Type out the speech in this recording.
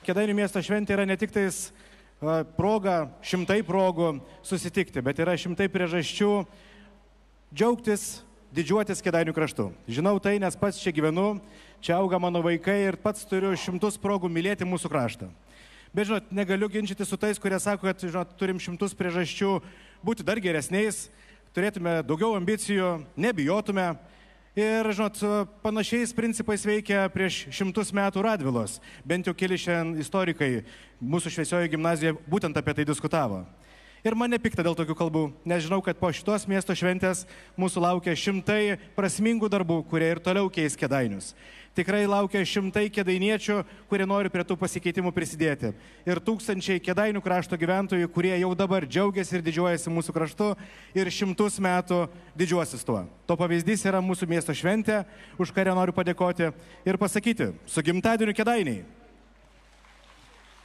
Kėdainių miesto šventė yra ne tik tais proga, šimtai progų susitikti, bet yra šimtai priežasčių džiaugtis, didžiuotis Kėdainių kraštu. Žinau tai, nes pats čia gyvenu, čia auga mano vaikai ir pats turiu šimtus progų mylėti mūsų kraštą. Bet, žinot, negaliu ginčyti su tais, kurie sako, kad, žinot, turim šimtus priežasčių būti dar geresniais, turėtume daugiau ambicijų, nebijotume. Ir, žinot, panašiais principais veikia prieš šimtus metų Radvilos. Bent jau keli šiandien istorikai mūsų šviesioje gimnazijoje būtent apie tai diskutavo. Ir man nepikta dėl tokių kalbų, nes žinau, kad po šitos miesto šventės mūsų laukia šimtai prasmingų darbų, kurie ir toliau keis Kėdainius. Tikrai laukia šimtai kėdainiečių, kurie nori prie tų pasikeitimų prisidėti. Ir tūkstančiai Kėdainių krašto gyventojų, kurie jau dabar džiaugiasi ir didžiuojasi mūsų kraštu ir šimtus metų didžiuosis tuo. To pavyzdys yra mūsų miesto šventė, už kurią noriu padėkoti ir pasakyti: su gimtadieniu Kėdainiai!